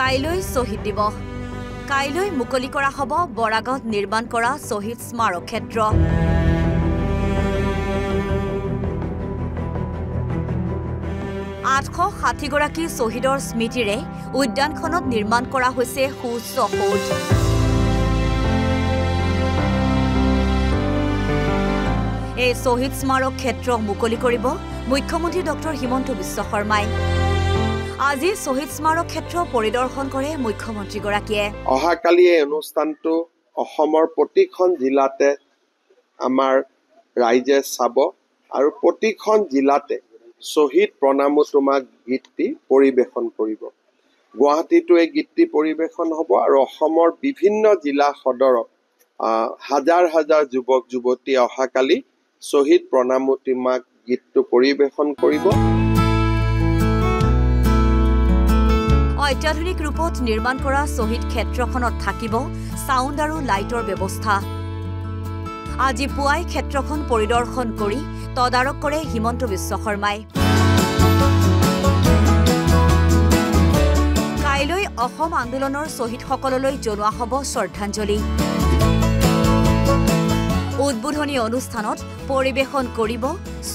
কাইলৈ শ্বহীদ দিৱস কাইলৈ মুকলি কৰা হ'ব বৰাগাঁৱত নিৰ্মাণ কৰা শ্বহীদ স্মাৰক ক্ষেত্ৰ 860 গৰাকী শ্বহীদৰ স্মৃতিৰে উদ্যানখনত নিৰ্মাণ কৰা হৈছে সুউচ্চ সৌধ এই শ্বহীদ স্মাৰক ক্ষেত্ৰ মুকলি কৰিব মুখ্যমন্ত্ৰী ডক্টৰ হিমন্ত বিশ্ব শৰ্মাই আজি শ্বহীদ স্মাৰক ক্ষেত্ৰ পৰিদৰ্শন কৰে মুখ্যমন্ত্ৰী গৰাকীয়ে অহাকালি এই অনুষ্ঠানটো অসমৰ প্ৰতিখন জিলাতে আমাৰ ৰাইজে চাব আৰু প্ৰতিখন জিলাতে শ্বহীদ প্ৰণামো তোমাক গীতটি পৰিবেশন কৰিব গুৱাহাটীতো এই গীতটি পৰিবেশন হ'ব আৰু অসমৰ বিভিন্ন জিলা সদৰত হাজাৰ হাজাৰ যুৱক যুৱতী অহাকালি শ্বহীদ প্ৰণামো তোমাক গীতটো পৰিবেশন কৰিব অত্যাধুনিক ৰূপত নিৰ্মাণ কৰা শ্বহীদ ক্ষেত্ৰখনত থাকিব সাউণ্ড আৰু লাইটৰ ব্যৱস্থা আজি পুৱাই ক্ষেত্ৰখন পৰিদৰ্শন কৰি তদাৰক কৰে হিমন্ত বিশ্ব শৰ্মাই কাইলৈ অসম আন্দোলনৰ শ্বহীদসকললৈ জনোৱা হ'ব শ্ৰদ্ধাঞ্জলি উদ্বোধনী অনুষ্ঠানত পৰিবেশন কৰিব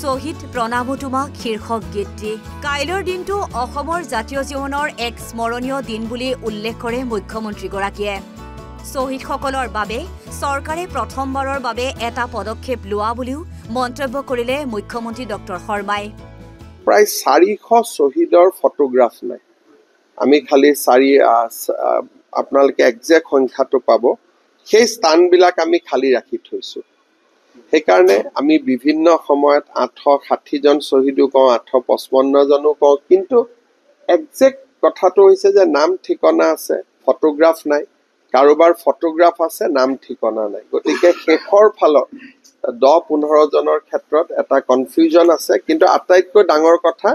শ্বহীদ প্ৰণামো তোমাক শীৰ্ষক গীতটি কাইলৈৰ দিনটো অসমৰ জাতীয় জীৱনৰ এক স্মৰণীয় দিন বুলি উল্লেখ কৰে মুখ্যমন্ত্ৰীগৰাকীয়ে শ্বহীদসকলৰ বাবে চৰকাৰে প্ৰথমবাৰৰ বাবে এটা পদক্ষেপ লোৱা বুলিও মন্তব্য কৰিলে মুখ্যমন্ত্ৰী ডক্টৰ শৰ্মাই প্ৰায় 400 শ্বহীদৰ ফটোগ্ৰাফ নাই আমি খালি আপোনালোকে একজেক্ট সংখ্যাটো পাব সেই স্থানবিলাক আমি খালি ৰাখি থৈছো সেইকাৰণে আমি বিভিন্ন সময়ত 860 জন শ্বহীদো কওঁ 855 জনো কওঁ কিন্তু একজেক্ট কথাটো হৈছে যে নাম ঠিকনা আছে ফটোগ্ৰাফ নাই কাৰোবাৰ ফটোগ্ৰাফ আছে নাম ঠিকনা নাই গতিকে শেষৰ ফালত 10-15 জনৰ ক্ষেত্ৰত এটা কনফিউজন আছে কিন্তু আটাইতকৈ ডাঙৰ কথা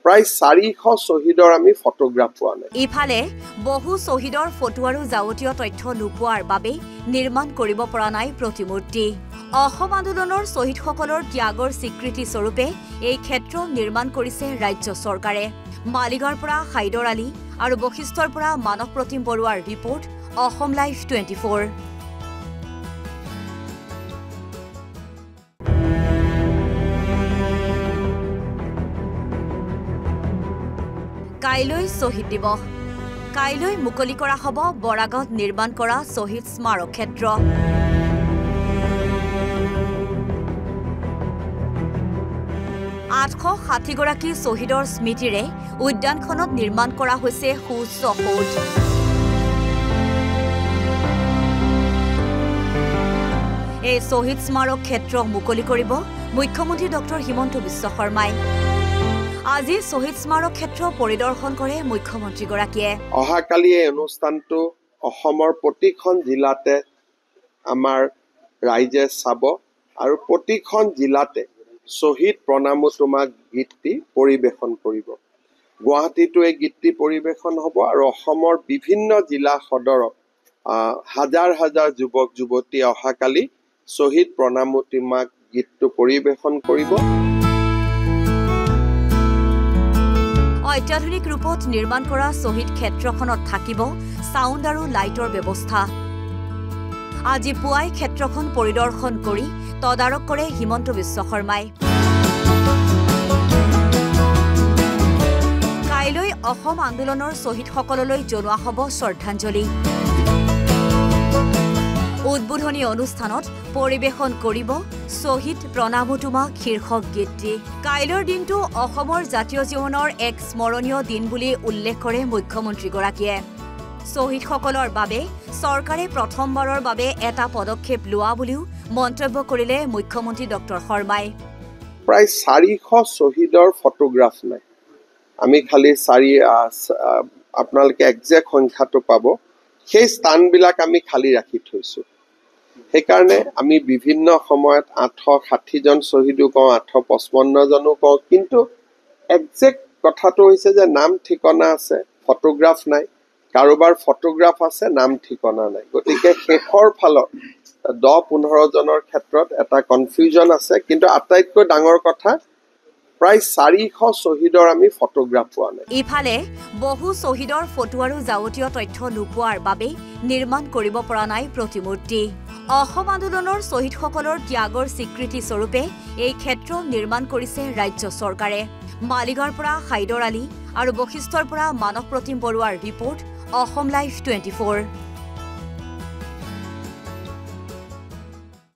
প্ৰায় 400 শ্বহীদৰ আমি ফটোগ্ৰাফ পোৱা নাই ইফালে বহু শ্বহীদৰ ফটো আৰু যাৱতীয় তথ্য লুকুৱাৰ বাবে নিৰ্মাণ কৰিব পৰা নাই প্ৰতিমূৰ্তি অসম আন্দোলনৰ শ্বহীদসকলৰ ত্যাগৰ স্বীকৃতি স্বৰূপে এই ক্ষেত্ৰ নিৰ্মাণ কৰিছে ৰাজ্য চৰকাৰে মালিগাঁৱৰ পৰা হাইদৰ আলী আৰু বশিষ্ঠৰ পৰা মানৱ প্ৰতিম বৰুৱাৰ ৰিপৰ্ট অসম লাইভ 24 কাইলৈ শ্বহীদ দিৱস কাইলৈ মুকলি কৰা হ'ব বৰাগাঁৱত নিৰ্মাণ কৰা শ্বহীদ স্মাৰক ক্ষেত্ৰ 860 গৰাকী শ্বহীদৰ স্মৃতিৰে উদ্যানখনত নিৰ্মাণ কৰা হৈছে সুউচ্চ সৌধ এই শ্বহীদ স্মাৰক ক্ষেত্ৰ মুকলি কৰিব মুখ্যমন্ত্ৰী ডক্টৰ হিমন্ত বিশ্ব শৰ্মাই আজি শ্বহীদ স্মাৰক ক্ষেত্ৰ পৰিদৰ্শন কৰে মুখ্যমন্ত্ৰীগৰাকীয়ে অহাকালি এই অনুষ্ঠানটো অসমৰ প্ৰতিখন জিলাতে আমাৰ ৰাইজে চাব আৰু প্ৰতিখন জিলাতে শ্বহীদ প্ৰণামো তোমাক গীতটি পৰিবেশন কৰিব গুৱাহাটীতো এই গীতটি পৰিবেশন হ'ব আৰু অসমৰ বিভিন্ন জিলা সদৰত হাজাৰ হাজাৰ যুৱক যুৱতী অহাকালি শ্বহীদ প্ৰণামো তোমাক গীতটো পৰিবেশন কৰিব অত্যাধুনিক ৰূপত নিৰ্মাণ কৰা শ্বহীদ ক্ষেত্ৰখনত থাকিব সাউণ্ড আৰু লাইটৰ ব্যৱস্থা আজি পুৱাই ক্ষেত্ৰখন পৰিদৰ্শন কৰি তদাৰক কৰে হিমন্ত বিশ্ব শৰ্মাই কাইলৈ অসম আন্দোলনৰ শ্বহীদসকললৈ জনোৱা হ'ব শ্ৰদ্ধাঞ্জলি উদ্বোধনী অনুষ্ঠানত পৰিবেশন কৰিব শ্বহীদ প্ৰণামো তোমাক শীৰ্ষক গীতটি কাইলৈৰ দিনটো অসমৰ জাতীয় জীৱনৰ এক স্মৰণীয় দিন বুলি উল্লেখ কৰে মুখ্যমন্ত্ৰীগৰাকীয়ে শ্বহীদসকলৰ বাবে চৰকাৰে প্ৰথমবাৰৰ বাবে এটা পদক্ষেপ লোৱা বুলিও মন্তব্য কৰিলে মুখ্যমন্ত্ৰী ডক্টৰ শৰ্মাই প্ৰায় 400 শ্বহীদৰ ফটোগ্ৰাফ নাই আমি খালি আপোনালোকে একজেক্ট সংখ্যাটো পাব সেই স্থানবিলাক আমি খালি ৰাখি থৈছো সেইকাৰণে আমি বিভিন্ন সময়ত 860 জন শ্বহীদো কওঁ 855 জনো কওঁ কিন্তু একজেক্ট কথাটো হৈছে যে নাম ঠিকনা আছে ফটোগ্ৰাফ নাই কাৰোবাৰ ফটোগ্ৰাফ আছে নাম ঠিকনা নাই গতিকে শেষৰ ফালত 10-15 জনৰ ক্ষেত্ৰত এটা কনফিউজন আছে কিন্তু আটাইতকৈ ডাঙৰ কথা প্ৰায় 400 শ্বহীদৰ আমি ফটোগ্ৰাফ পোৱা নাই। ইফালে বহু শ্বহীদৰ ফটো আৰু যাৱতীয় তথ্য নোপোৱাৰ বাবে নিৰ্মাণ কৰিব পৰা নাই প্ৰতিমূৰ্তি। অসম আন্দোলনৰ শ্বহীদসকলৰ ত্যাগৰ স্বীকৃতি স্বৰূপে এই ক্ষেত্ৰ নিৰ্মাণ কৰিছে ৰাজ্য চৰকাৰে। মালিগাঁৱৰ পৰা হাইদৰ আলী আৰু বশিষ্ঠৰ পৰা মানস প্ৰতিম বৰুৱাৰ ৰিপৰ্ট, অসম লাইভ 24।